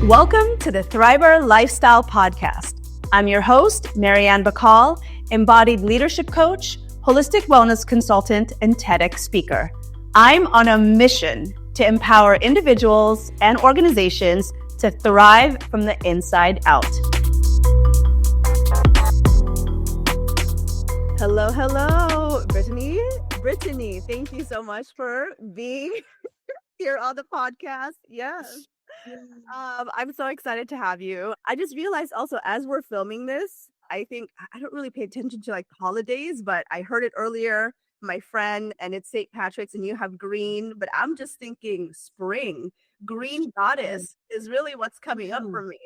Welcome to the Thriver Lifestyle Podcast. I'm your host, Marian Bakal, embodied leadership coach, holistic wellness consultant, and TEDx speaker. I'm on a mission to empower individuals and organizations to thrive from the inside out. Hello, Britteny, thank you so much for being here on the podcast. Yes. I'm so excited to have you. I just realized also as we're filming this, I think I don't really pay attention to like holidays, but I heard it earlier, my friend, and it's St. Patrick's and you have green, but I'm just thinking spring. Green goddess is really what's coming up for me.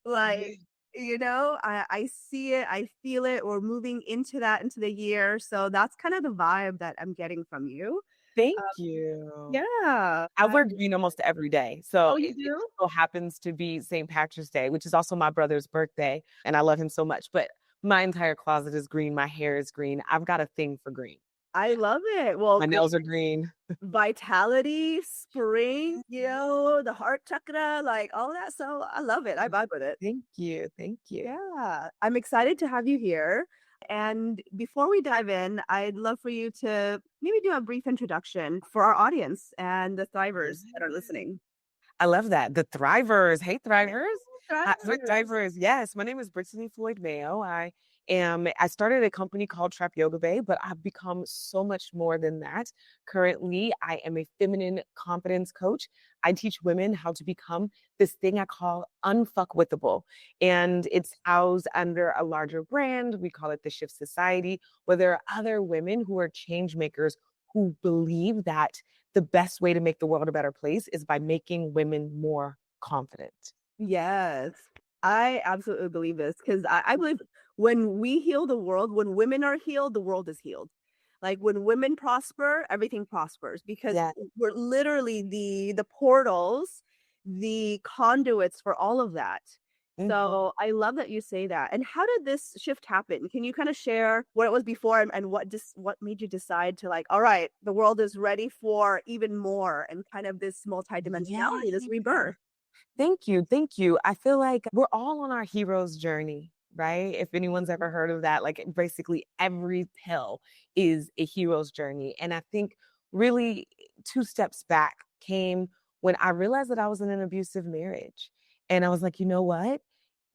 Like, I see it, I feel it. We're moving into the year. So that's kind of the vibe that I'm getting from you. Thank you. Yeah. I wear green almost every day. So you it do? so happens to be St. Patrick's Day, which is also my brother's birthday. And I love him so much. But my entire closet is green. My hair is green. I've got a thing for green. I love it. Well, My nails are green. vitality, spring, the heart chakra, like all that. So I love it. I vibe with it. Thank you. Thank you. Yeah. I'm excited to have you here. And before we dive in, I'd love for you to maybe do a brief introduction for our audience and the thrivers that are listening. I love that. The Thrivers. Hey, Thrivers. Thrivers. Thrivers. Yes. My name is Britteny Floyd-Mayo. I started a company called Trap Yoga Bae, but I've become so much more than that. Currently, I am a feminine confidence coach. I teach women how to become this thing I call unfukwitable. And it's housed under a larger brand. We call it the Shift Society, where there are other women who are change makers who believe that the best way to make the world a better place is by making women more confident. Yes, I absolutely believe this because I believe when we heal the world, when women are healed, the world is healed. Like when women prosper, everything prospers because Yeah. we're literally the portals, the conduits for all of that. So I love that you say that. And how did this shift happen? Can you kind of share what it was before and what made you decide to like, all right, the world is ready for even more and kind of this multi-dimensionality, this rebirth? Thank you. Thank you. I feel like we're all on our hero's journey, right? If anyone's ever heard of that, like basically every pill is a hero's journey. And I think really 2 steps back came when I realized that I was in an abusive marriage. And I was like, you know what?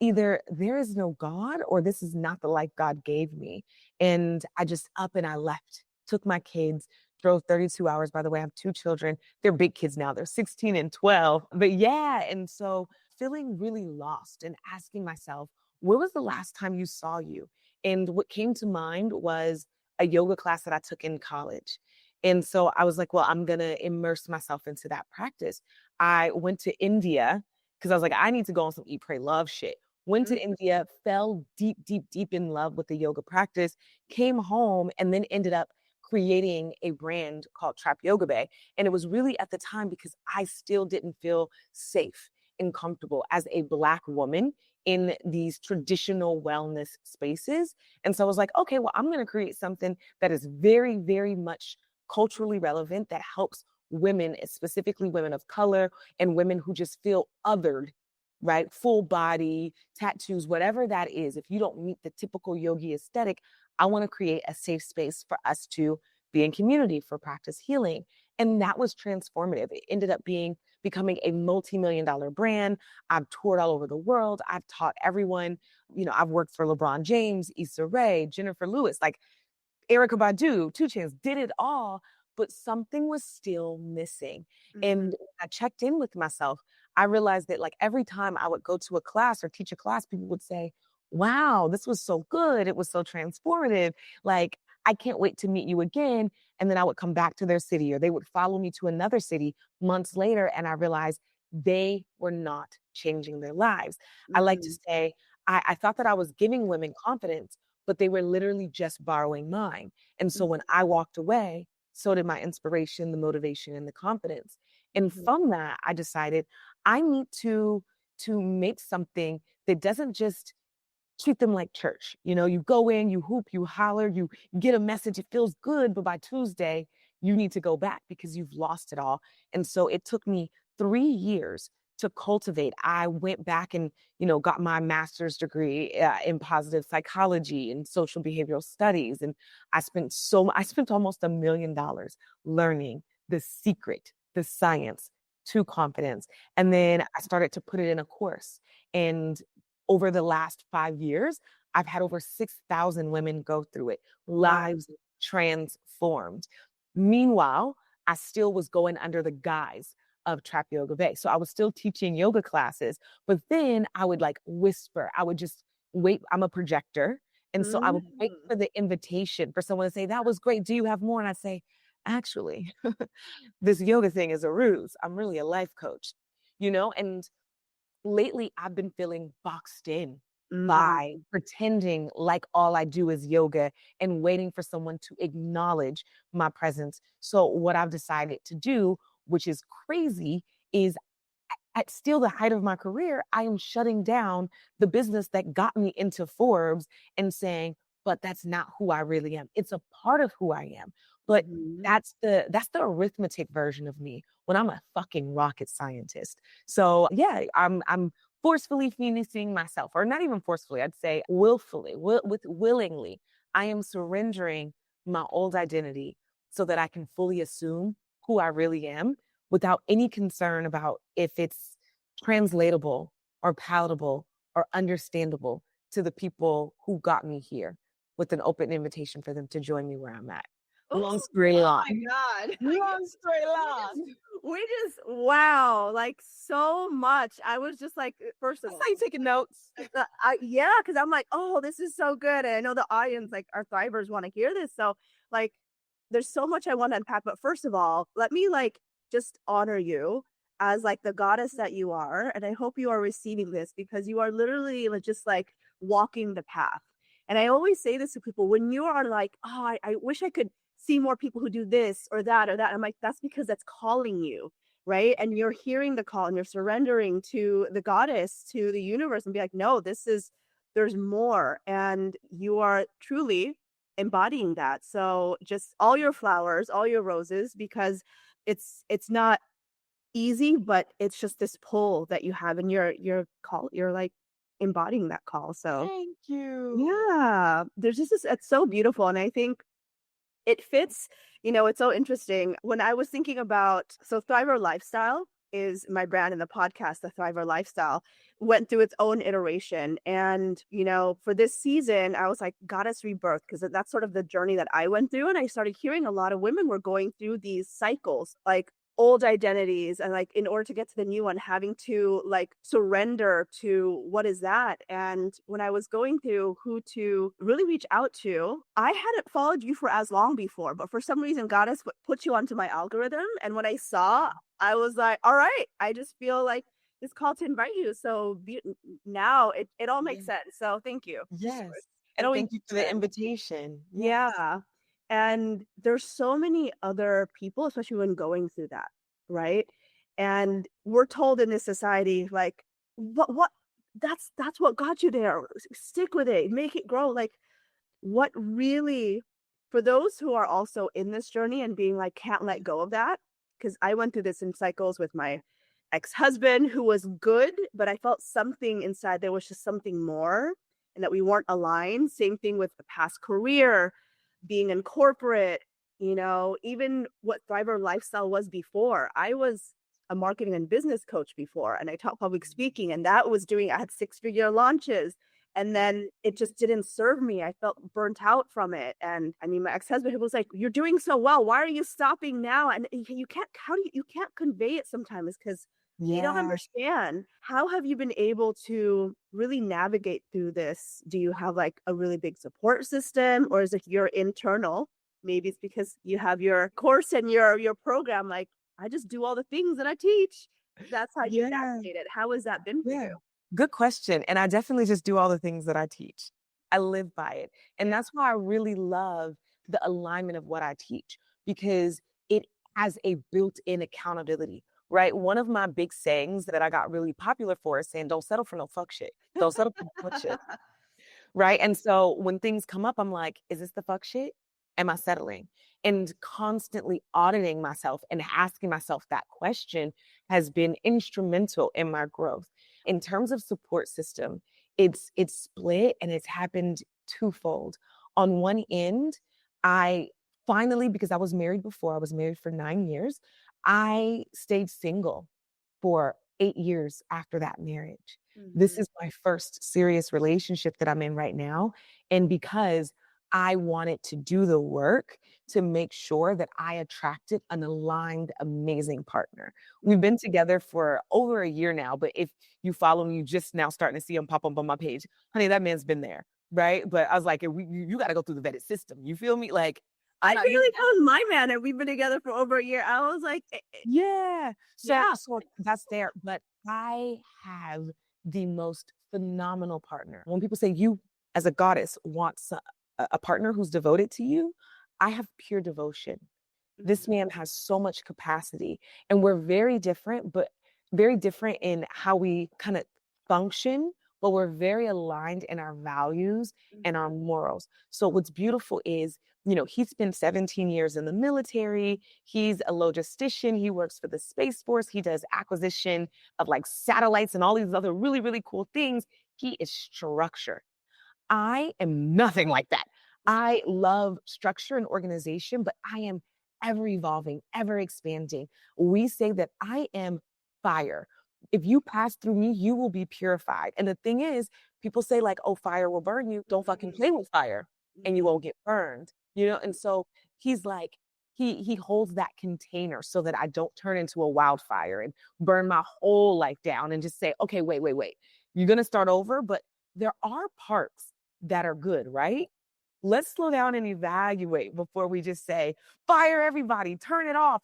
Either there is no God or this is not the life God gave me. And I just up and I left, took my kids, drove 32 hours. By the way, I have 2 children. They're big kids now. They're 16 and 12. But yeah, and so feeling really lost and asking myself, when was the last time you saw you? And what came to mind was a yoga class that I took in college. And so I was like, well, I'm going to immerse myself into that practice. I went to India because I was like, I need to go on some eat, pray, love shit. Went to India, fell deep, deep, deep in love with the yoga practice, came home, and then ended up creating a brand called Trap Yoga Bae. And it was really at the time because I still didn't feel safe and comfortable as a Black woman in these traditional wellness spaces. And so I was like, okay, well, I'm going to create something that is very, very much culturally relevant that helps women, specifically women of color and women who just feel othered, right? Full body, tattoos, whatever that is. If you don't meet the typical yogi aesthetic, I want to create a safe space for us to be in community, for practice healing. And that was transformative. It ended up becoming a multi-million-dollar brand. I've toured all over the world. I've taught everyone, I've worked for LeBron James, Issa Rae, Jennifer Lewis, like Erykah Badu, 2 Chainz, did it all, but something was still missing. And when I checked in with myself, I realized that like every time I would go to a class or teach a class, people would say, wow, this was so good. It was so transformative. Like, I can't wait to meet you again. And then I would come back to their city or they would follow me to another city months later. And I realized they were not changing their lives. I like to say, I thought that I was giving women confidence, but they were literally just borrowing mine. And so when I walked away, so did my inspiration, the motivation, and the confidence. And from that, I decided I need to make something that doesn't just treat them like church. You go in, you hoop, you holler, you get a message, it feels good, but by Tuesday, you need to go back because you've lost it all. And so it took me 3 years to cultivate. I went back and, got my master's degree in positive psychology and social behavioral studies. And I spent almost $1 million learning the secret, the science to confidence. And then I started to put it in a course. And over the last 5 years, I've had over 6,000 women go through it, Wow. lives transformed. Meanwhile, I still was going under the guise of Trap Yoga Bae. So I was still teaching yoga classes, but then I would like whisper. I would just wait. I'm a projector. And so I would wait Mm. for the invitation for someone to say, that was great. Do you have more? And I say, actually, this yoga thing is a ruse. I'm really a life coach, and lately I've been feeling boxed in by Mhm. pretending like all I do is yoga and waiting for someone to acknowledge my presence. So what I've decided to do, which is crazy, is at still the height of my career, I am shutting down the business that got me into Forbes and saying, but that's not who I really am. It's a part of who I am. But Mhm. that's the arithmetic version of me when I'm a fucking rocket scientist. So yeah, I'm forcefully finishing myself, or not even forcefully, I'd say willfully, willingly. I am surrendering my old identity so that I can fully assume who I really am without any concern about if it's translatable or palatable or understandable to the people who got me here, with an open invitation for them to join me where I'm at. Oh, Long story long. my God. Long story We long. wow, like so much. I was just like, first I of saw all, you taking notes. yeah, because I'm like, oh, this is so good. And I know the audience, like our thrivers, want to hear this. So, like, there's so much I want to unpack. But first of all, let me like just honor you as like the goddess that you are. And I hope you are receiving this because you are literally like, just like walking the path. And I always say this to people when you are like, oh, I wish I could see more people who do this or that or that. I'm like, that's because that's calling you, right? And you're hearing the call and you're surrendering to the goddess, to the universe, and be like, no, there's more. And you are truly embodying that. So just all your flowers, all your roses, because it's not easy, but it's just this pull that you have and you're call you're like embodying that call. So Thank you. yeah, there's just this, it's so beautiful. And I think it fits, it's so interesting. When I was thinking about, so Thriver Lifestyle is my brand in the podcast, the Thriver Lifestyle went through its own iteration. And, for this season, I was like, Goddess Rebirth, because that's sort of the journey that I went through. And I started hearing a lot of women were going through these cycles, like old identities, and like in order to get to the new one having to like surrender to what is that. And when I was going through who to really reach out to, I hadn't followed you for as long before, but for some reason Goddess put you onto my algorithm. And when I saw, I was like, all right, I just feel like this call to invite you. So now it all makes Yeah. sense. So thank you. Yes. It And always thank you makes for the sense. invitation. Yes. Yeah. And there's so many other people, especially when going through that, right? And we're told in this society, like, what that's what got you there. Stick with it, make it grow. Like, what really, for those who are also in this journey and being like, can't let go of that, because I went through this in cycles with my ex-husband who was good, but I felt something inside, there was just something more and that we weren't aligned. Same thing with the past career, being in corporate, even what Thriver Lifestyle was before. I was a marketing and business coach before, and I taught public speaking, and that was doing, I had six-figure launches. And then it just didn't serve me. I felt burnt out from it. And I mean, my ex-husband, he was like, you're doing so well. Why are you stopping now? And you can't, you can't convey it sometimes because they don't Yeah. understand. How have you been able to really navigate through this? Do you have like a really big support system, or is it your internal? Maybe it's because you have your course and your program. Like, I just do all the things that I teach. That's how you Yeah. navigate it. How has that been for Yeah. you? Good question. And I definitely just do all the things that I teach. I live by it. And Yeah. that's why I really love the alignment of what I teach, because it has a built-in accountability, right? One of my big sayings that I got really popular for is saying, don't settle for no fuck shit. Don't settle for no fuck shit. Right. And so when things come up, I'm like, is this the fuck shit? Am I settling? And constantly auditing myself and asking myself that question has been instrumental in my growth. In terms of support system, it's split and it's happened twofold. On one end, I finally, because I was married before, I was married for 9 years, I stayed single for 8 years after that marriage. This Mhm. is my first serious relationship that I'm in right now. And because I wanted to do the work to make sure that I attracted an aligned, amazing partner. We've been together for over a year now, but if you follow me, you just now starting to see him pop up on my page. Honey, that man's been there, right? But I was like, you got to go through the vetted system. You feel me? Like, I'm I not feel you. like that was my man, and we've been together for over a year. I was like, Yeah. So yeah. so that's there, but I have the most phenomenal partner. When people say you as a goddess wants a partner who's devoted to you, I have pure devotion. This Mhm. man has so much capacity, and we're very different, but very different in how we kind of function, but we're very aligned in our values and our Mhm. morals. So what's beautiful is, he spent 17 years in the military. He's a logistician. He works for the Space Force. He does acquisition of like satellites and all these other really, really cool things. He is structured. I am nothing like that. I love structure and organization, but I am ever evolving, ever expanding. We say that I am fire. If you pass through me, you will be purified. And the thing is, people say, like, oh, fire will burn you. Don't fucking Mhm. play with fire and you Mhm. won't get burned. And so he's like, he holds that container so that I don't turn into a wildfire and burn my whole life down and just say, okay, wait, wait, wait. You're gonna start over, but there are parts that are good, right? Let's slow down and evaluate before we just say, fire everybody, turn it off,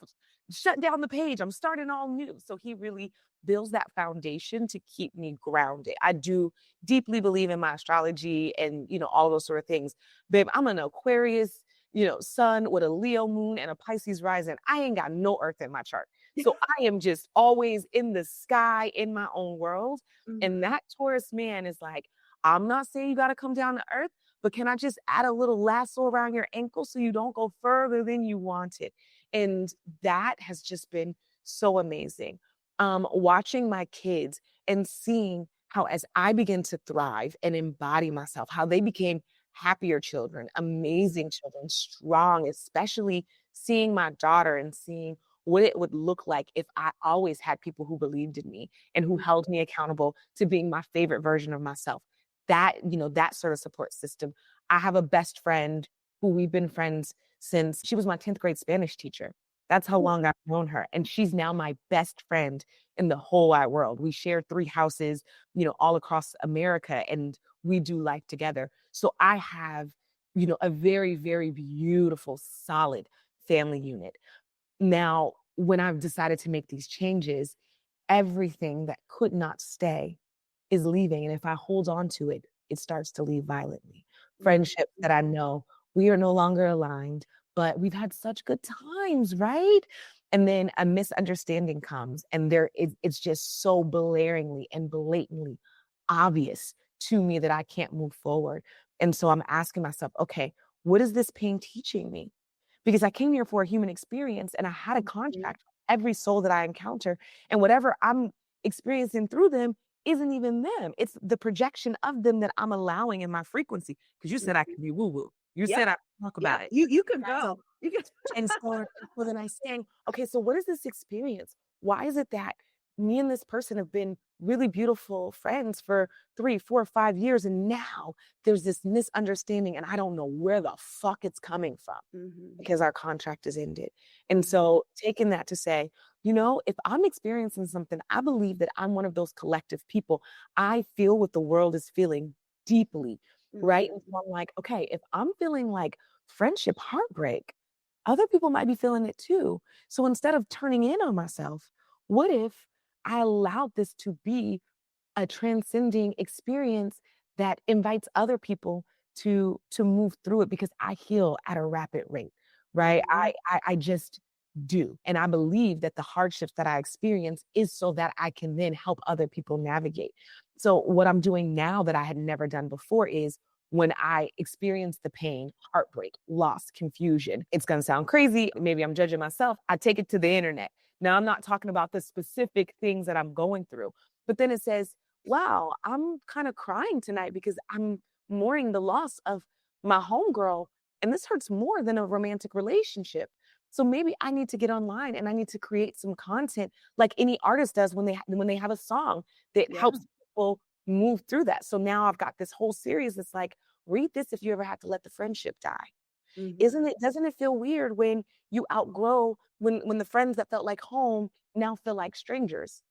shut down the page, I'm starting all new. So he really builds that foundation to keep me grounded. I do deeply believe in my astrology and, all those sort of things. Babe, I'm an Aquarius, sun with a Leo moon and a Pisces rising. I ain't got no earth in my chart. So I am just always in the sky in my own world. And Mhm. that Taurus man is like, I'm not saying you got to come down to earth, but can I just add a little lasso around your ankle so you don't go further than you wanted? And that has just been so amazing. Watching my kids and seeing how, as I begin to thrive and embody myself, how they became happier children, amazing children, strong, especially seeing my daughter and seeing what it would look like if I always had people who believed in me and who held me accountable to being my favorite version of myself. That sort of support system. I have a best friend who we've been friends since she was my 10th grade Spanish teacher. That's how long I've known her. And she's now my best friend in the whole wide world. We share 3 houses, all across America, and we do life together. So I have, a very, very beautiful, solid family unit. Now, when I've decided to make these changes, everything that could not stay is leaving. And if I hold on to it, it starts to leave violently. Mhm. Friendships that I know we are no longer aligned, but we've had such good times, right? And then a misunderstanding comes, and it's just so blaringly and blatantly obvious to me that I can't move forward. And so I'm asking myself, okay, what is this pain teaching me? Because I came here for a human experience and I had a Mhm. contract with every soul that I encounter. And whatever I'm experiencing through them isn't even them. It's the projection of them that I'm allowing in my frequency. Because you said I Mhm. could be woo woo. You Yep. said I could talk Yep. about it. You could Right. go. You could. And so well, then I saying, okay, so what is this experience? Why is it that me and this person have been really beautiful friends for 3, 4, 5 years, and now there's this misunderstanding, and I don't know where the fuck it's coming from Mhm. because our contract is ended. And Mhm. so taking that to say, if I'm experiencing something, I believe that I'm one of those collective people. I feel what the world is feeling deeply, right? And Mhm. so I'm like, okay, if I'm feeling like friendship heartbreak, other people might be feeling it too. So instead of turning in on myself, what if I allowed this to be a transcending experience that invites other people to move through it because I heal at a rapid rate, right? Mhm. I just do. And I believe that the hardships that I experience is so that I can then help other people navigate. So what I'm doing now that I had never done before is when I experience the pain, heartbreak, loss, confusion. It's going to sound crazy. Maybe I'm judging myself. I take it to the internet. Now, I'm not talking about the specific things that I'm going through, but then it says, wow, I'm kind of crying tonight because I'm mourning the loss of my homegirl. And this hurts more than a romantic relationship. So maybe I need to get online and I need to create some content like any artist does when they have a song that Yeah. helps people move through that. So now I've got this whole series that's like, read this if you ever have to let the friendship die. Mhm. Doesn't it feel weird when you outgrow when the friends that felt like home now feel like strangers?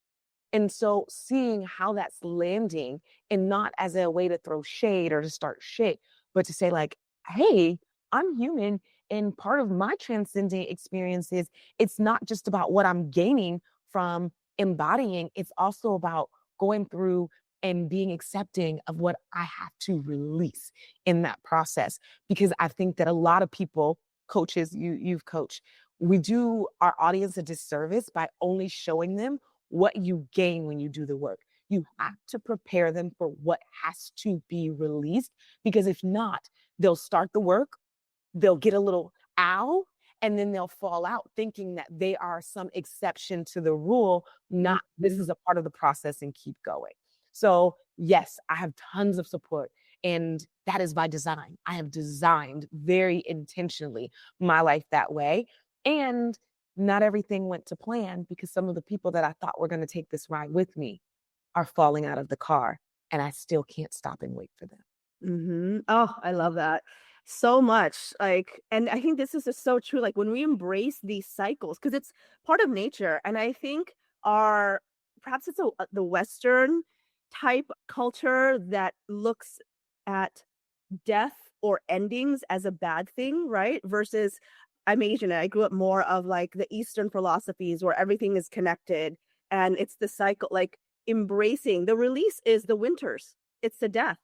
And so seeing how that's landing and not as a way to throw shade or to start shit, but to say like, hey, I'm human. And part of my transcending experience is it's not just about what I'm gaining from embodying, it's also about going through and being accepting of what I have to release in that process. Because I think that a lot of people, coaches, you've coached, we do our audience a disservice by only showing them what you gain when you do the work. You have to prepare them for what has to be released because if not, they'll start the work, they'll get a little ow, and then they'll fall out thinking that they are some exception to the rule, not this Mhm. is a part of the process and keep going. So, yes, I have tons of support and that is by design. I have designed very intentionally my life that way. And not everything went to plan because some of the people that I thought were going to take this ride with me are falling out of the car and I still can't stop and wait for them. Mhm. Oh, I love that so much. Like, and I think this is just so true. Like when we embrace these cycles, because it's part of nature, and I think our perhaps it's the Western type culture that looks at death or endings as a bad thing, right? Versus I'm Asian and I grew up more of like the Eastern philosophies where everything is connected and it's the cycle, like embracing the release is the winters, it's the death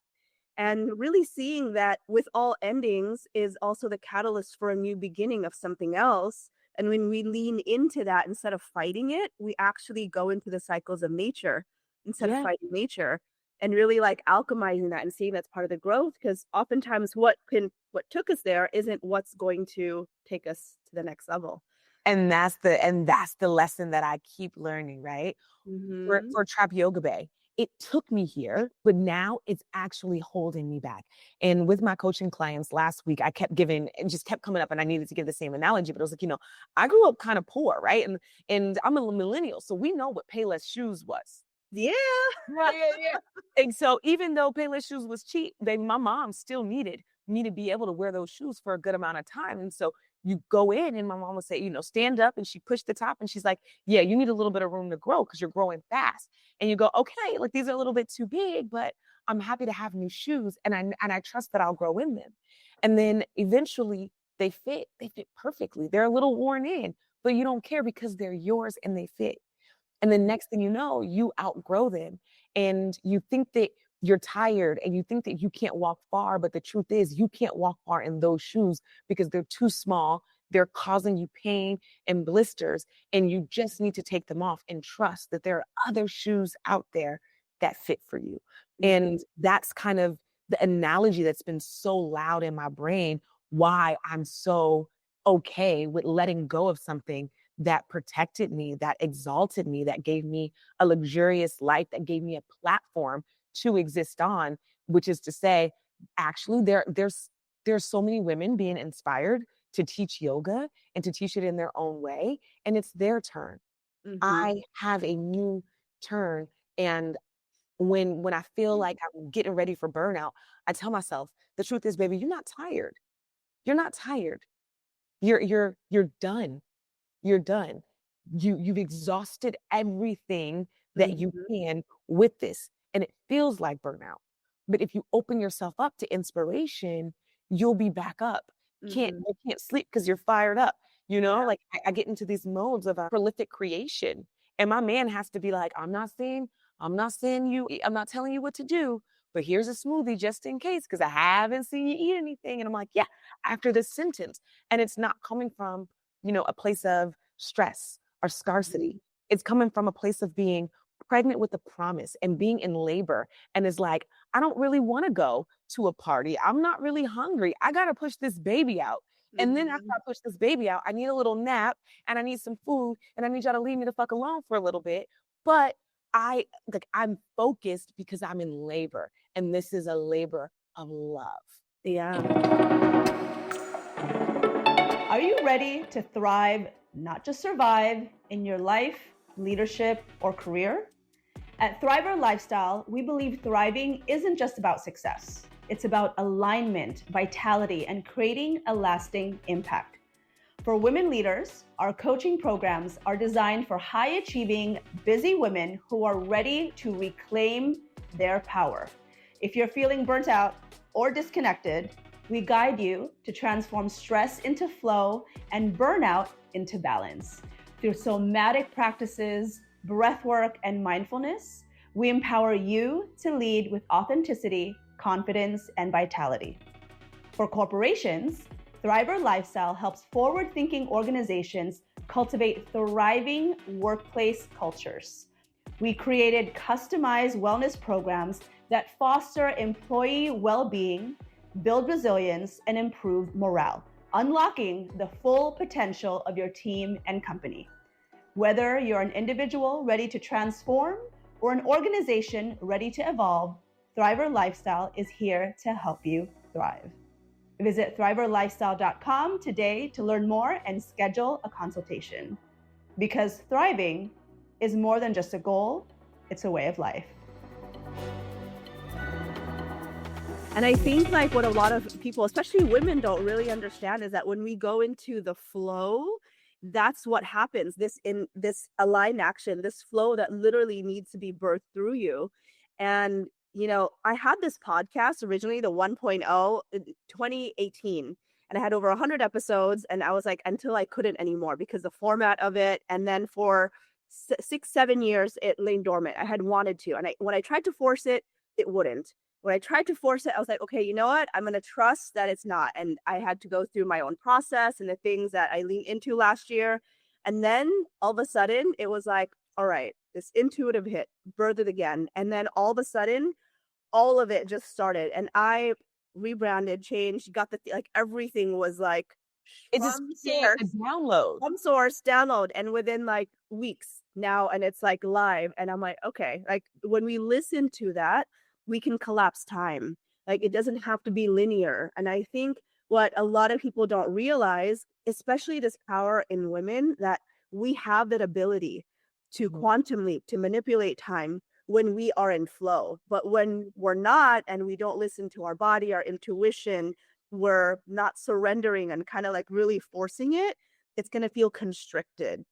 and really seeing that with all endings is also the catalyst for a new beginning of something else. And when we lean into that instead of fighting it, we actually go into the cycles of nature instead of Yeah. fighting nature and really like alchemizing that and seeing that's part of the growth. Because oftentimes what took us there isn't what's going to take us to the next level. And that's the lesson that I keep learning, right? Hmm. For Trap Yoga Bae, it took me here, but now it's actually holding me back. And with my coaching clients last week, I kept giving and just kept coming up, and I needed to give the same analogy. But I was like, I grew up kind of poor, right? And I'm a millennial, so we know what Payless shoes was. Yeah. Right, yeah, yeah. And so even though Payless shoes was cheap, my mom still needed me to be able to wear those shoes for a good amount of time. And so you go in and my mom would say, stand up and she pushed the top and she's like, yeah, you need a little bit of room to grow because you're growing fast. And you go, okay, like these are a little bit too big, but I'm happy to have new shoes and I trust that I'll grow in them. And then eventually they fit perfectly. They're a little worn in, but you don't care because they're yours and they fit. And then next thing you know, you outgrow them and you think that you're tired and you think that you can't walk far. But the truth is, you can't walk far in those shoes because they're too small. They're causing you pain and blisters. And you just need to take them off and trust that there are other shoes out there that fit for you. And that's kind of the analogy that's been so loud in my brain why I'm so okay with letting go of something that protected me, that exalted me, that gave me a luxurious life, that gave me a platform to exist on, which is to say, actually, there's so many women being inspired to teach yoga and to teach it in their own way, and it's their turn. Hmm. I have a new turn, and when I feel like I'm getting ready for burnout, I tell myself, the truth is, baby, you're not tired. You're not tired. You're done. You're done. You've exhausted everything that you Hmm. can with this, and it feels like burnout. But if you open yourself up to inspiration, you'll be back up. Hmm. You can't sleep because you're fired up. Yeah. Like I get into these modes of a prolific creation, and my man has to be like, I'm not saying I'm not telling you what to do, but here's a smoothie just in case because I haven't seen you eat anything. And I'm like, yeah, after this sentence, and it's not coming from a place of stress or Mhm. scarcity. It's coming from a place of being pregnant with a promise and being in labor and is like, I don't really want to go to a party. I'm not really hungry. I got to push this baby out. And then after Mhm. I push this baby out, I need a little nap and I need some food and I need y'all to leave me the fuck alone for a little bit. But I'm focused because I'm in labor, and this is a labor of love. Yeah. Are you ready to thrive, not just survive, in your life, leadership, or career? At Thriver Lifestyle, we believe thriving isn't just about success. It's about alignment, vitality, and creating a lasting impact. For women leaders, our coaching programs are designed for high-achieving, busy women who are ready to reclaim their power. If you're feeling burnt out or disconnected, we guide you to transform stress into flow and burnout into balance. Through somatic practices, breath work, and mindfulness, we empower you to lead with authenticity, confidence, and vitality. For corporations, Thriver Lifestyle helps forward-thinking organizations cultivate thriving workplace cultures. We created customized wellness programs that foster employee well-being, build resilience, and improve morale, unlocking the full potential of your team and company. Whether you're an individual ready to transform or an organization ready to evolve, Thriver Lifestyle is here to help you thrive. Visit thriverlifestyle.com today to learn more and schedule a consultation. Because thriving is more than just a goal, it's a way of life. And I think like what a lot of people, especially women, don't really understand is that when we go into the flow, that's what happens. This aligned action, this flow that literally needs to be birthed through you. And I had this podcast originally, the 1.0 in 2018, and I had over 100 episodes, and I was like, until I couldn't anymore because the format of it. And then for 6, 7 years, it lay dormant. I had wanted to, and when I tried to force it, it wouldn't. When I tried to force it, I was like, okay, you know what? I'm going to trust that it's not. And I had to go through my own process and the things that I leaned into last year. And then all of a sudden, it was like, all right, this intuitive hit, birthed it again. And then all of a sudden, all of it just started. And I rebranded, changed, got like It everything was like just from became a download. source, download. And within like weeks now, and it's like live. And I'm like, okay, like when we listen to that, we can collapse time. Like it doesn't have to be linear. And I think what a lot of people don't realize, especially this power in women, that we have that ability to quantum leap, to manipulate time when we are in flow. But when we're not and we don't listen to our body, our intuition, we're not surrendering and kind of like really forcing it, it's going to feel constricted.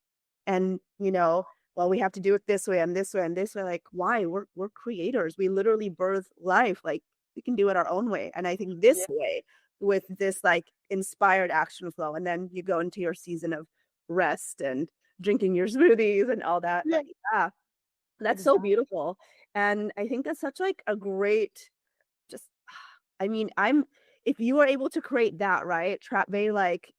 And, well, we have to do it this way and this way and this way. Like, why? We're creators. We literally birth life. Like, we can do it our own way. And I think this way, with this like inspired action flow, and then you go into your season of rest and drinking your smoothies and all that. Yeah. Yeah, that's so beautiful. And I think that's such like a great, just, I mean, if you are able to create that, right, Trap Bay, like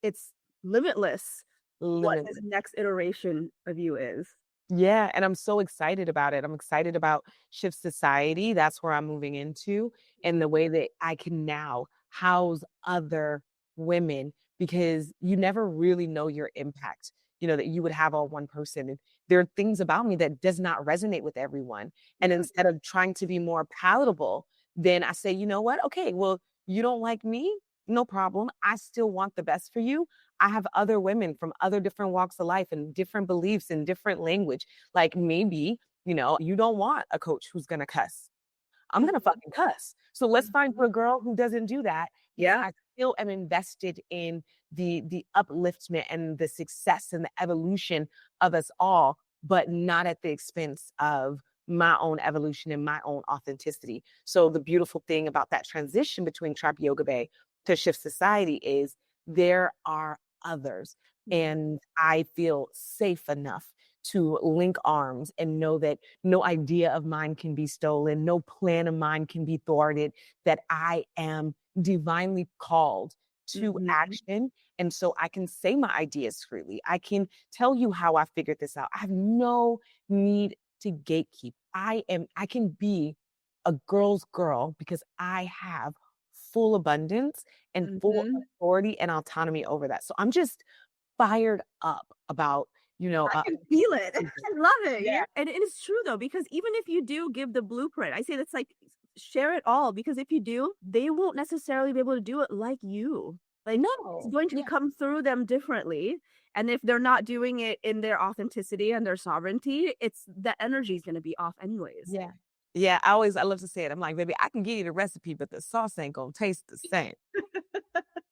it's limitless what this Limitless. next iteration of you is. Yeah, and I'm so excited about it. I'm excited about Shift Society. That's where I'm moving into, and the way that I can now house other women, because you never really know your impact, that you would have on one person. And there are things about me that does not resonate with everyone. And Yeah. instead of trying to be more palatable, then I say, you know what? Okay, well, you don't like me? No problem. I still want the best for you. I have other women from other different walks of life and different beliefs and different language. Like maybe, you don't want a coach who's going to cuss. I'm going to fucking cuss. So let's find you a girl who doesn't do that. Because Yeah. I still am invested in the upliftment and the success and the evolution of us all, but not at the expense of my own evolution and my own authenticity. So the beautiful thing about that transition between Trap Yoga Bae to Shift Society is there are others. And I feel safe enough to link arms and know that no idea of mine can be stolen, no plan of mine can be thwarted, that I am divinely called to action. And so I can say my ideas freely. I can tell you how I figured this out. I have no need to gatekeep. I can be a girl's girl because I have full abundance and full Mhm. authority and autonomy over that. So I'm just fired up about, I can feel it. amazing. I love it. Yeah. And it is true though, because even if you do give the blueprint, I say that's like share it all because if you do, they won't necessarily be able to do it like you. Like it's No. going to Yeah. come through them differently. And if they're not doing it in their authenticity and their sovereignty, it's the energy is going to be off anyways. Yeah. Yeah. I love to say it. I'm like, baby, I can give you the recipe, but the sauce ain't gonna taste the same.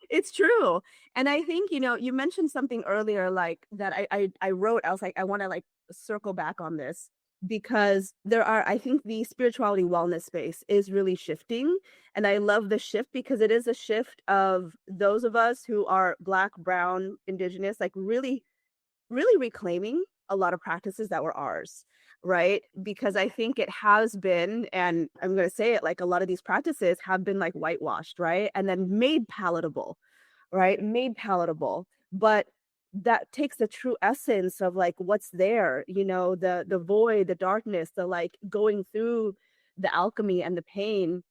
It's true. And I think, you mentioned something earlier like that I wrote, I was like, I want to like circle back on this because I think the spirituality wellness space is really shifting. And I love the shift because it is a shift of those of us who are Black, Brown, Indigenous, like really really reclaiming a lot of practices that were ours, right? Because I think it has been, and I'm going to say it like a lot of these practices have been like whitewashed, right? And then made palatable, right? Made palatable. But that takes the true essence of like what's there, the void, the darkness, the like going through the alchemy and the pain.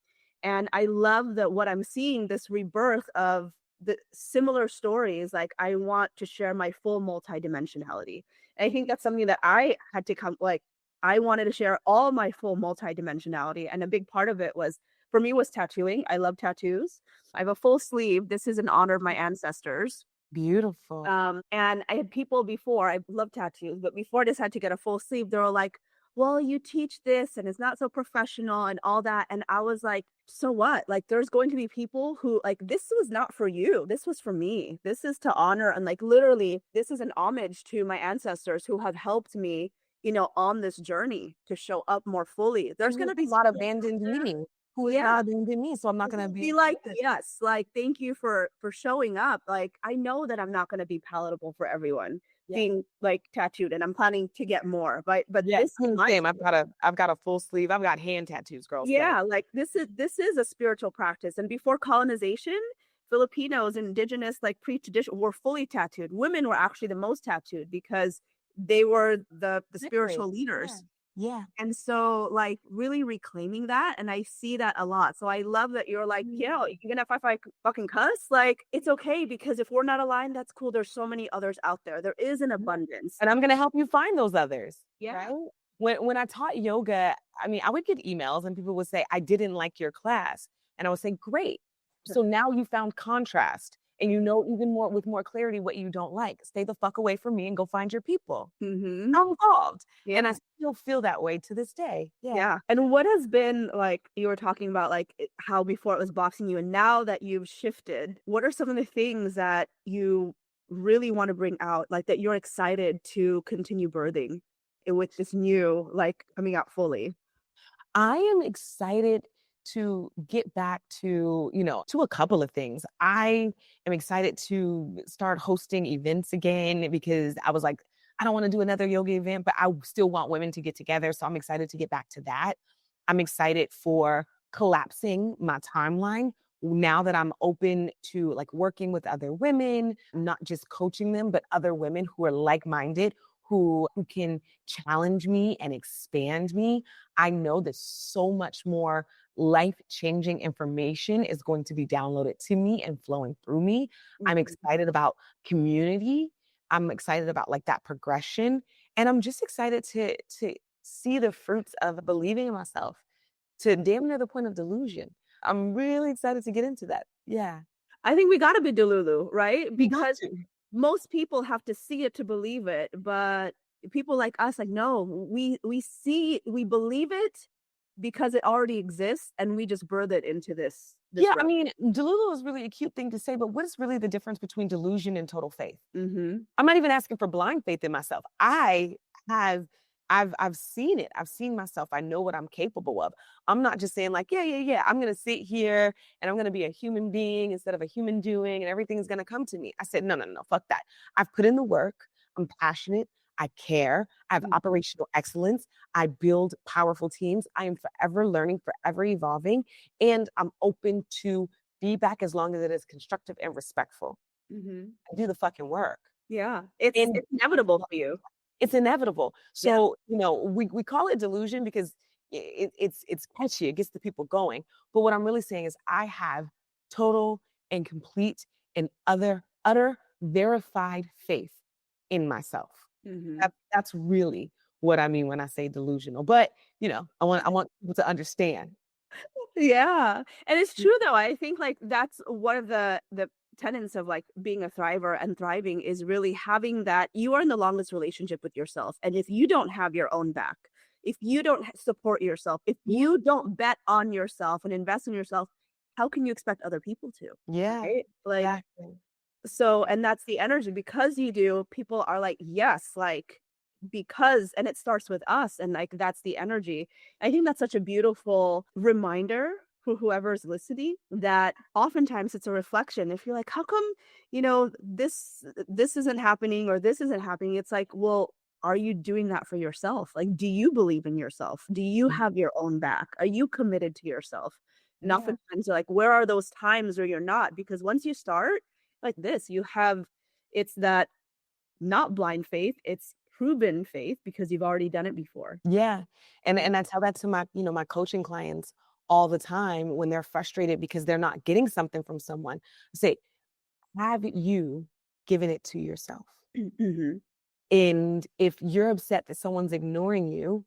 And I love that what I'm seeing, this rebirth of the similar stories, like I want to share my full multi-dimensionality. And I think that's something that I had to come like I wanted to share all my full multi-dimensionality. And a big part of it was for me was tattooing. I love tattoos. I have a full sleeve. This is in honor of my ancestors. Beautiful. And I had people before, I love tattoos, but before I decided to get a full sleeve, they were like, well, you teach this and it's not so professional and all that. And I was like, so what? Like, there's going to be people who, like, this was not for you. This was for me. This is to honor. And, like, literally, this is an homage to my ancestors who have helped me, on this journey to show up more fully. There's going to be a lot people abandoned me who is yeah. not abandoned me. So I'm not gonna Be like, yes, like, thank you for showing up. Like, I know that I'm not going to be palatable for everyone Yeah. being like tattooed, and I'm planning to get more. But Yeah. this is my Same. I've got a full sleeve. I've got hand tattoos, girl. So yeah, like this is a spiritual practice. And before colonization, Filipinos, indigenous, like pre-tradition, were fully tattooed. Women were actually the most tattooed because they were the spiritual leaders. Yeah. And so, like, really reclaiming that, and I see that a lot. So I love that you're like, you're gonna fucking cuss. Like, it's okay because if we're not aligned, that's cool. There's so many others out there. There is an abundance. And I'm gonna help you find those others. Yeah. Right? When I taught yoga, I mean, I would get emails and people would say, I didn't like your class. And I would say, great. So now you found contrast and you know even more with more clarity what you don't like. Stay the fuck away from me and go find your people. Mm-hmm. I'm involved. Yeah. And I still feel that way to this day. Yeah. And what has been like, you were talking about like how before it was boxing you, and now that you've shifted, what are some of the things that you really want to bring out, like that you're excited to continue birthing with this new, like coming out fully? I am excited to get back to, to a couple of things. I am excited to start hosting events again because I was like, I don't want to do another yoga event, but I still want women to get together. So I'm excited to get back to that. I'm excited for collapsing my timeline now that I'm open to like working with other women, not just coaching them, but other women who are like-minded, who can challenge me and expand me. I know that so much more life-changing information is going to be downloaded to me and flowing through me. I'm excited about community. I'm excited about like that progression. And I'm just excited to see the fruits of believing in myself to damn near the point of delusion. I'm really excited to get into that. Yeah. I think we gotta be Delulu, right? We got Because to. most people have to see it to believe it, but people like us, like, no, we believe it because it already exists, and we just birth it into this Yeah, I realm. mean, Delulu is really a cute thing to say, but what is really the difference between delusion and total faith? Mm-hmm. I'm not even asking for blind faith in myself. I've seen it. I've seen myself. I know what I'm capable of. I'm not just saying like, yeah. I'm going to sit here and I'm going to be a human being instead of a human doing and everything's going to come to me. I said, no, fuck that. I've put in the work. I'm passionate. I care. I have operational excellence. I build powerful teams. I am forever learning, forever evolving, and I'm open to feedback as long as it is constructive and respectful. Mm-hmm. I do the fucking work. Yeah, it's And inevitable for you. It's inevitable. Yeah. So, we call it delusion because it's catchy. It gets the people going. But what I'm really saying is I have total and complete and utter verified faith in myself. Hmm. That's really what I mean when I say delusional. But, I want people to understand. Yeah. And it's true though. I think like that's one of the tenets of like being a thriver and thriving is really having that you are in the longest relationship with yourself. And if you don't have your own back, if you don't support yourself, if Yeah, you don't bet on yourself and invest in yourself, how can you expect other people to? yeah, Right? Like exactly. so, and that's the energy because you do, people are like, yes, like because, and it starts with us, and like that's the energy. I think that's such a beautiful reminder for whoever's listening that oftentimes it's a reflection. If you're like, how come, this isn't happening or this isn't happening? It's like, well, are you doing that for yourself? Like, do you believe in yourself? Do you Mhm. have your own back? Are you committed to yourself? And Yeah. oftentimes you're like, where are those times where you're not? Because once you start, like this, it's that not blind faith, it's proven faith because you've already done it before. Yeah. And I tell that to my coaching clients all the time when they're frustrated because they're not getting something from someone. I say, have you given it to yourself? Mhm. And if you're upset that someone's ignoring you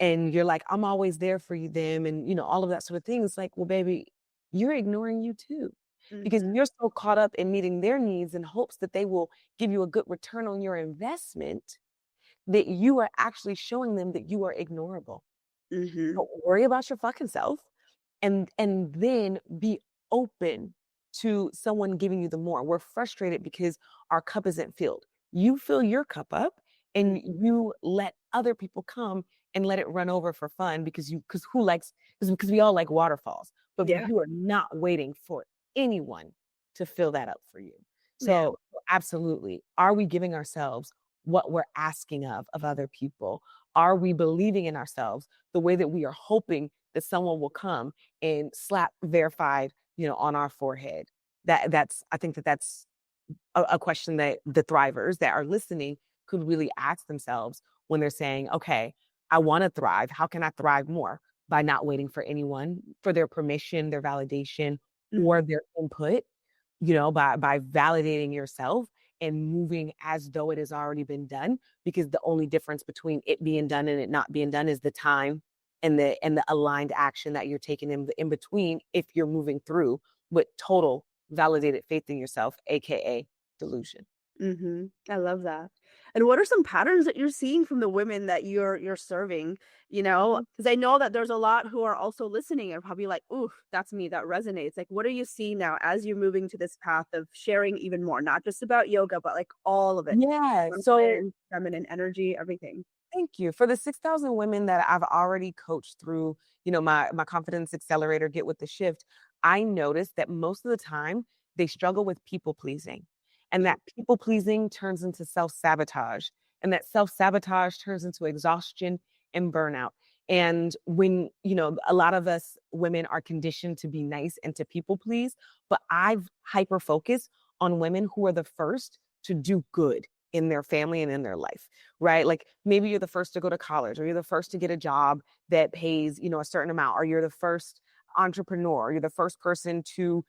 and you're like, I'm always there for you, them, and all of that sort of thing, it's like, well, baby, you're ignoring you too. Because Mhm. you're so caught up in meeting their needs in hopes that they will give you a good return on your investment that you are actually showing them that you are ignorable. Mhm. Don't worry about your fucking self and then be open to someone giving you the more. We're frustrated because our cup isn't filled. You fill your cup up and Mhm. you let other people come and let it run over for fun because who likes because we all like waterfalls, but Yeah. you are not waiting for anyone to fill that up for you. Yeah. So absolutely. Are we giving ourselves what we're asking of other people? Are we believing in ourselves the way that we are hoping that someone will come and slap verified, on our forehead? I think that's a question that the thrivers that are listening could really ask themselves when they're saying, okay, I want to thrive. How can I thrive more? By not waiting for anyone for their permission, their validation, Mhm. or their input, by validating yourself and moving as though it has already been done. Because the only difference between it being done and it not being done is the time and the aligned action that you're taking in between if you're moving through with total validated faith in yourself, aka delusion. Mhm. I love that. And what are some patterns that you're seeing from the women that you're serving, Mhm. because I know that there's a lot who are also listening and probably like, "Ooh, that's me, that resonates." Like, what are you seeing now as you're moving to this path of sharing even more, not just about yoga, but like all of it, Yeah. So feminine, feminine energy, everything. thank you. For the 6,000 women that I've already coached through, my confidence accelerator, Get with the Shift, I noticed that most of the time they struggle with people pleasing. And Mm. that people pleasing turns into self-sabotage. And that self-sabotage turns into exhaustion and burnout. And when, a lot of us women are conditioned to be nice and to people please, but I've hyper focused on women who are the first to do good in their family and in their life, right? Like maybe you're the first to go to college or you're the first to get a job that pays, a certain amount, or you're the first entrepreneur, or you're the first person to,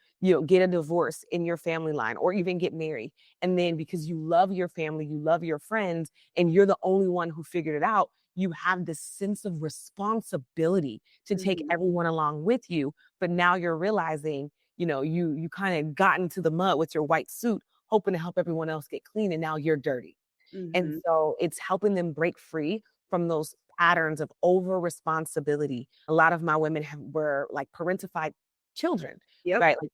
get a divorce in your family line or even get married. And then because you love your family, you love your friends, and you're the only one who figured it out, you have this sense of responsibility to take Mhm. everyone along with you. But now you're realizing, you kind of got into the mud with your white suit, hoping to help everyone else get clean, and now you're dirty. And Mhm. so it's helping them break free from those patterns of over responsibility. A lot of my women were like parentified children, Yep. right? Like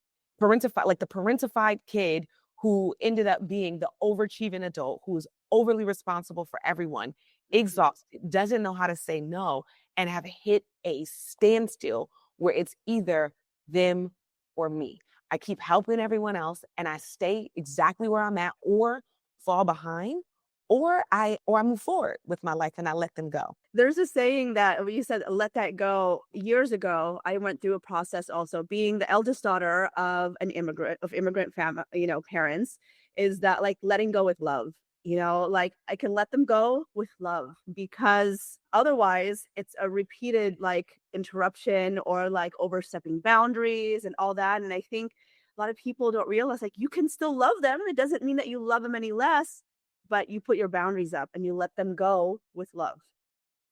the parentified kid who ended up being the overachieving adult who's overly responsible for everyone, Mhm. exhausted, doesn't know how to say no, and have hit a standstill where it's either them or me. I keep helping everyone else and I stay exactly where I'm at or fall behind, or I move forward with my life and I let them go. There's a saying that when you said let that go years ago, I went through a process also being the eldest daughter of an immigrant of immigrant parents is that like letting go with love. You know, like I can let them go with love, because otherwise it's a repeated like interruption or like overstepping boundaries and all that. And I think a lot of people don't realize like you can still love them. It doesn't mean that you love them any less, but you put your boundaries up and you let them go with love.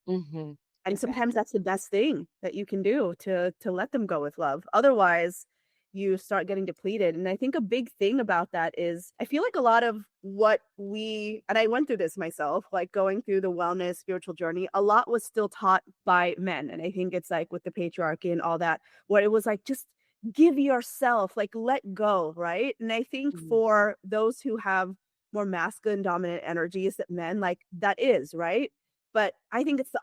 Mm-hmm. And Exactly. sometimes that's the best thing that you can do, to let them go with love. Otherwise, you start getting depleted. And I think a big thing about that is I feel like a lot of what we, and I went through this myself, like going through the wellness spiritual journey, a lot was still taught by men. And I think it's like with the patriarchy and all that, where it was like just give yourself, like let go, right? And I think Mhm. for those who have more masculine dominant energies that men, like that is, right? But I think it's the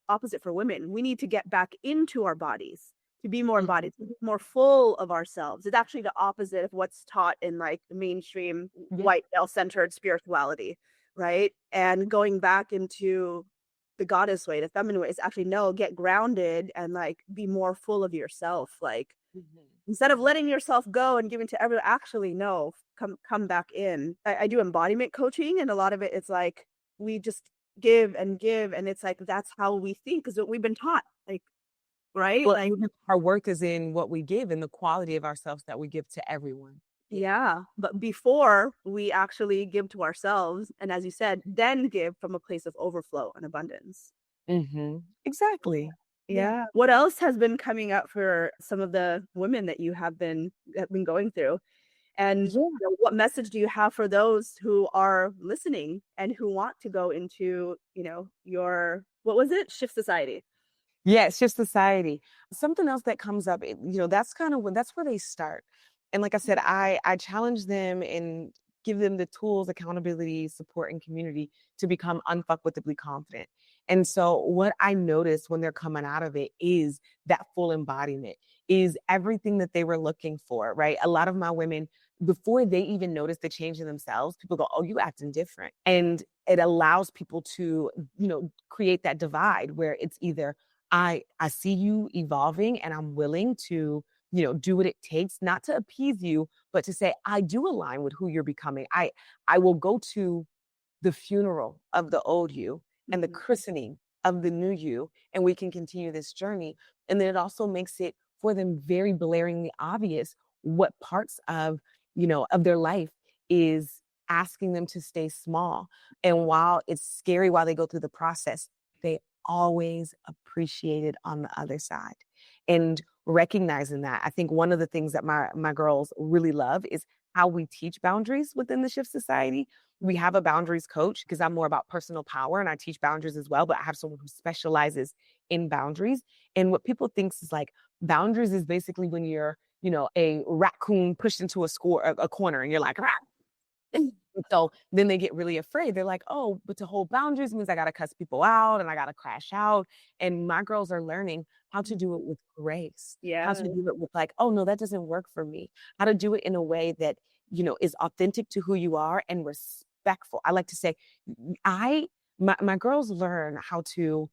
opposite for women. We need to get back into our bodies, to be more Mhm. embodied, to be more full of ourselves. It's actually the opposite of what's taught in like the mainstream Yeah. white male-centered spirituality, right? And going back into the goddess way, the feminine way is actually no, get grounded and like be more full of yourself. Like Mhm. instead of letting yourself go and giving to everyone, actually no, come back in. I do embodiment coaching, and a lot of it is like we just give, and it's like that's how we think because we've been taught, like, right? Well, Like, even our worth is in what we give and the quality of ourselves that we give to everyone. yeah, but before we actually give to ourselves, and as you said, then give from a place of overflow and abundance. Mhm. Exactly. Yeah. Yeah. What else has been coming up for some of the women that you have been going through? And Yeah. what message do you have for those who are listening and who want to go into, your, what was it? Shift society. Yeah, it's just society. Something else that comes up, that's kind of when that's where they start. And like I said, I challenge them and give them the tools, accountability, support, and community to become unfuckwitably confident. And so what I notice when they're coming out of it is that full embodiment, is everything that they were looking for, right? A lot of my women, before they even notice the change in themselves, people go, "Oh, you acting different." And it allows people to, create that divide where it's either I see you evolving and I'm willing to, do what it takes, not to appease you, but to say, I do align with who you're becoming. I will go to the funeral of the old you and the Mhm, christening of the new you, and we can continue this journey. And then it also makes it for them very blaringly obvious what parts of, of their life is asking them to stay small. And while it's scary while they go through the process, they always appreciate it on the other side. And recognizing that, I think one of the things that my girls really love is how we teach boundaries within the Shift Society. We have a boundaries coach because I'm more about personal power and I teach boundaries as well, but I have someone who specializes in boundaries. And what people thinks is like boundaries is basically when you're, a raccoon pushed into a corner and you're like, "Rah." So then they get really afraid. They're like, "Oh, but to hold boundaries means I got to cuss people out and I got to crash out." And my girls are learning how to do it with grace, how yeah. to do it with like, "Oh, no, that doesn't work for me." How to do it in a way that, is authentic to who you are and respectful. I like to say, my girls learn how to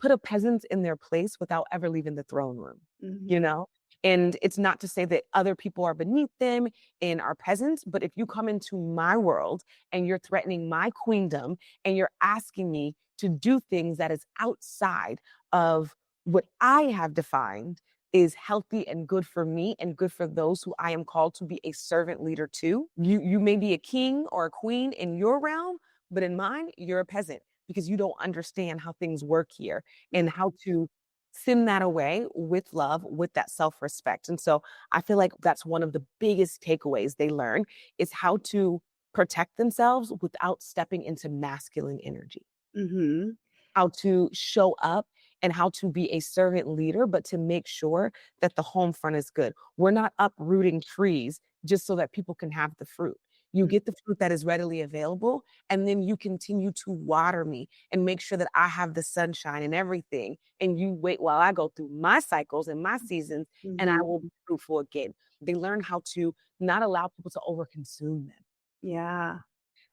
put a peasant in their place without ever leaving the throne room, you Mhm, know? And it's not to say that other people are beneath them and are peasants, but if you come into my world and you're threatening my queendom and you're asking me to do things that is outside of what I have defined is healthy and good for me and good for those who I am called to be a servant leader to. You may be a king or a queen in your realm, but in mine, you're a peasant because you don't understand how things work here and mhm, how to sim that away with love, with that self-respect. And so I feel like that's one of the biggest takeaways they learn is how to protect themselves without stepping into masculine energy, mhm, how to show up and how to be a servant leader, but to make sure that the home front is good. We're not uprooting trees just so that people can have the fruit. You mm, get the fruit that is readily available, and then you continue to water me and make sure that I have the sunshine and everything. And you wait while I go through my cycles and my seasons, and I mhm, will be fruitful again. They learn how to not allow people to overconsume them, yeah.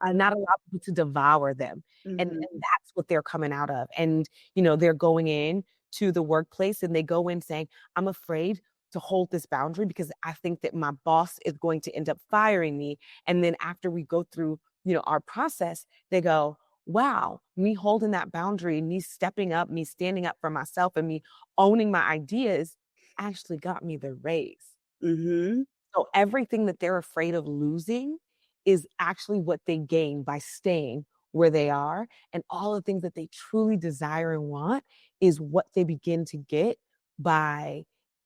I love not allow people to devour them. And mhm, that's what they're coming out of. And, they're going in to the workplace and they go in saying, I'm afraid to hold this boundary because I think that my boss is going to end up firing me. And then after we go through, our process, they go, wow, me holding that boundary, me stepping up, me standing up for myself, and me owning my ideas actually got me the raise. Mm-hmm. So everything that they're afraid of losing is actually what they gain by staying where they are. And all the things that they truly desire and want is what they begin to get by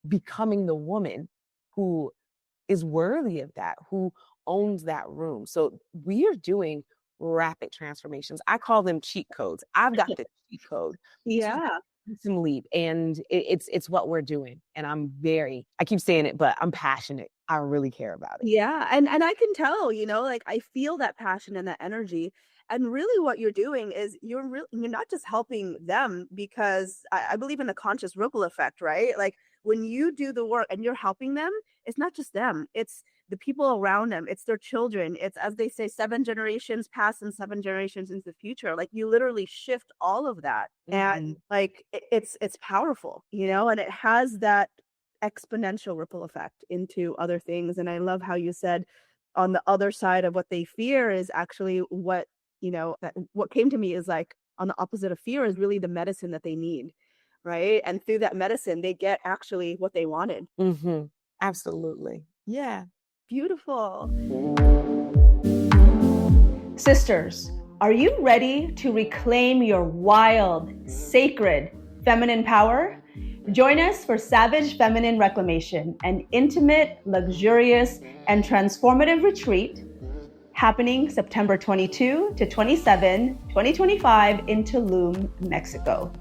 becoming the woman who is worthy of that, who owns that room. So we are doing rapid transformations. I call them cheat codes. I've got the cheat code to Yeah. some leap, and it's what we're doing. And I keep saying it, but I'm passionate. I really care about it. Yeah, and I can tell, like I feel that passion and that energy. And really what you're doing is you're not just helping them because I believe in the conscious ripple effect, right? Like when you do the work and you're helping them, it's not just them, it's the people around them, it's their children. It's as they say, 7 generations past and 7 generations into the future. Like you literally shift all of that. And Mhm. like it's powerful, and it has that exponential ripple effect into other things. And I love how you said on the other side of what they fear is actually what came to me is like on the opposite of fear is really the medicine that they need. Right. And through that medicine, they get actually what they wanted. Mhm. Absolutely. Yeah. Beautiful. Sisters, are you ready to reclaim your wild, sacred, feminine power? Join us for Savage Feminine Reclamation, an intimate, luxurious, and transformative retreat happening September 22 to 27, 2025 in Tulum, Mexico.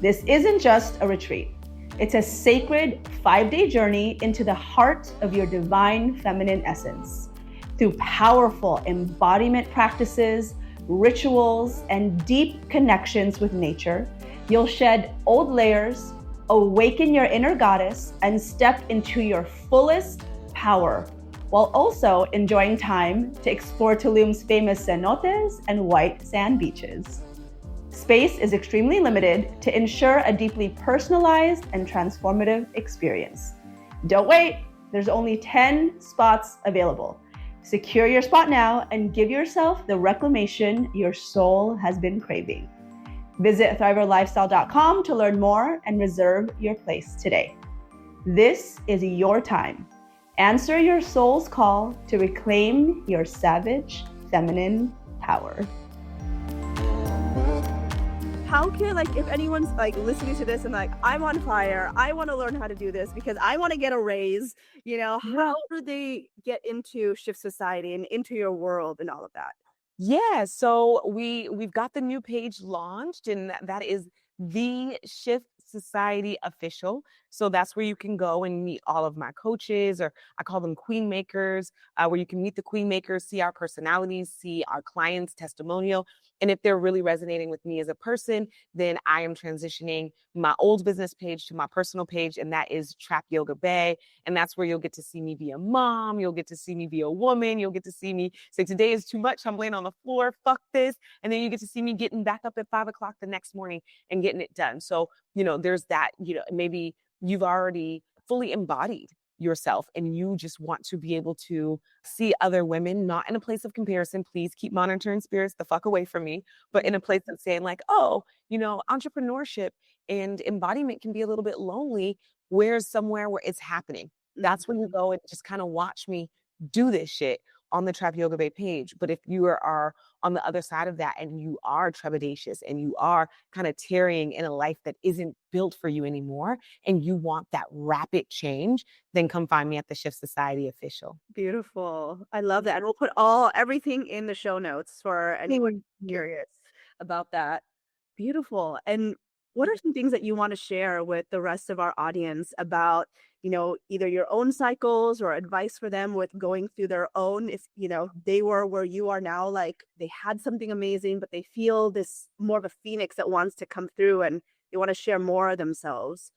This isn't just a retreat. It's a sacred 5-day journey into the heart of your divine feminine essence. Through powerful embodiment practices, rituals, and deep connections with nature, you'll shed old layers, awaken your inner goddess, and step into your fullest power, while also enjoying time to explore Tulum's famous cenotes and white sand beaches. Space is extremely limited to ensure a deeply personalized and transformative experience. Don't wait, there's only 10 spots available. Secure your spot now and give yourself the reclamation your soul has been craving. Visit thriverlifestyle.com to learn more and reserve your place today. This is your time. Answer your soul's call to reclaim your savage feminine power. How can, like, if anyone's like listening to this and like, I'm on fire, I want to learn how to do this because I want to get a raise, how do they get into Shift Society and into your world and all of that? Yeah, so we've got the new page launched, and that is the Shift Society official. So that's where you can go and meet all of my coaches, or I call them queen makers, where you can meet the queen makers, see our personalities, see our clients' testimonial. And if they're really resonating with me as a person, then I am transitioning my old business page to my personal page, and that is Trap Yoga Bae. And that's where you'll get to see me be a mom, you'll get to see me be a woman, you'll get to see me say, today is too much, I'm laying on the floor, fuck this. And then you get to see me getting back up at 5 o'clock the next morning and getting it done. So, there's that, maybe you've already fully embodied yourself and you just want to be able to see other women, not in a place of comparison. Please keep monitoring spirits the fuck away from me, but in a place of saying like, oh, entrepreneurship and embodiment can be a little bit lonely. Where's somewhere where it's happening? That's when you go and just kind of watch me do this shit on the Trap Yoga Bae page. But if you are on the other side of that and you are trepidatious and you are kind of tarrying in a life that isn't built for you anymore and you want that rapid change, then come find me at the Shift Society official. Beautiful. I love that. And we'll put everything in the show notes for anyone curious about that. Beautiful. And what are some things that you want to share with the rest of our audience about, either your own cycles or advice for them with going through their own, if, they were where you are now, like they had something amazing, but they feel this more of a phoenix that wants to come through and they want to share more of themselves.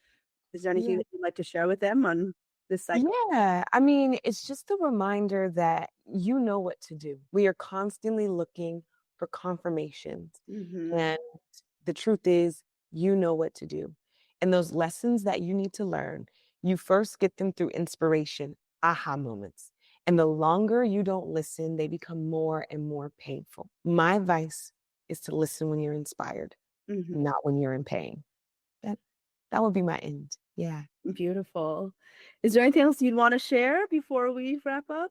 Is there anything Yeah. that you'd like to share with them on this cycle? Yeah, I mean, it's just a reminder that you know what to do. We are constantly looking for confirmations. Mm-hmm. And the truth is, you know what to do. And those lessons that you need to learn, you first get them through inspiration, aha moments. And the longer you don't listen, they become more and more painful. My advice is to listen when you're inspired, not when you're in pain. That would be my end. Yeah. Beautiful. Is there anything else you'd want to share before we wrap up?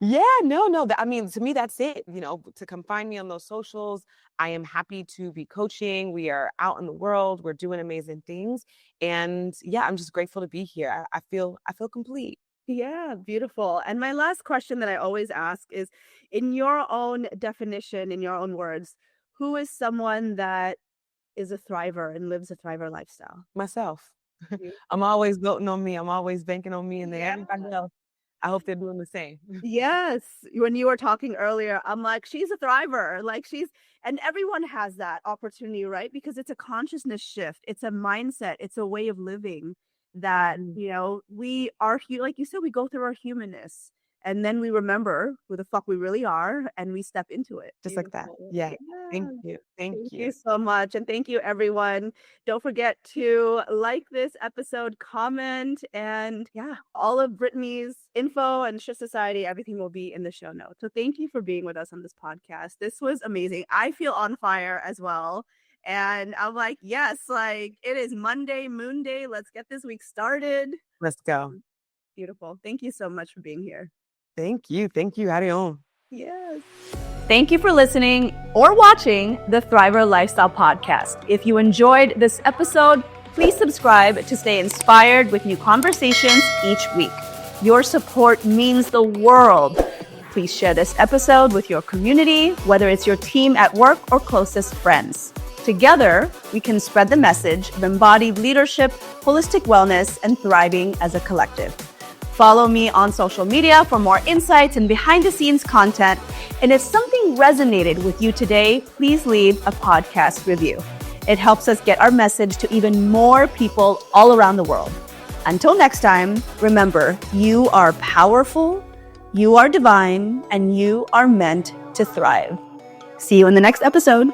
Yeah, no. I mean, to me, that's it. To come find me on those socials. I am happy to be coaching. We are out in the world. We're doing amazing things. And yeah, I'm just grateful to be here. I feel complete. Yeah, beautiful. And my last question that I always ask is, in your own definition, in your own words, who is someone that is a thriver and lives a thriver lifestyle? Myself. You. I'm always voting on me. I'm always banking on me. And then Yeah. everybody else, I hope they're doing the same. Yes. When you were talking earlier, I'm like, she's a thriver. And everyone has that opportunity, right? Because it's a consciousness shift. It's a mindset. It's a way of living that, we are, like you said, we go through our humanness and then we remember who the fuck we really are and we step into it. Just like that. Beautiful. Yeah. Yeah. Thank you. Thank Thank you. you so much. And thank you, everyone. Don't forget to like this episode, comment, and all of Brittany's info and Shift Society, everything will be in the show notes. So thank you for being with us on this podcast. This was amazing. I feel on fire as well. And I'm like, yes, it is Monday, Moon Day. Let's get this week started. Let's go. Beautiful. Thank you so much for being here. Thank you. Marian. Yes. Thank you for listening or watching the Thriver Lifestyle Podcast. If you enjoyed this episode, please subscribe to stay inspired with new conversations each week. Your support means the world. Please share this episode with your community, whether it's your team at work or closest friends. Together, we can spread the message of embodied leadership, holistic wellness, and thriving as a collective. Follow me on social media for more insights and behind-the-scenes content. And if something resonated with you today, please leave a podcast review. It helps us get our message to even more people all around the world. Until next time, remember, you are powerful, you are divine, and you are meant to thrive. See you in the next episode.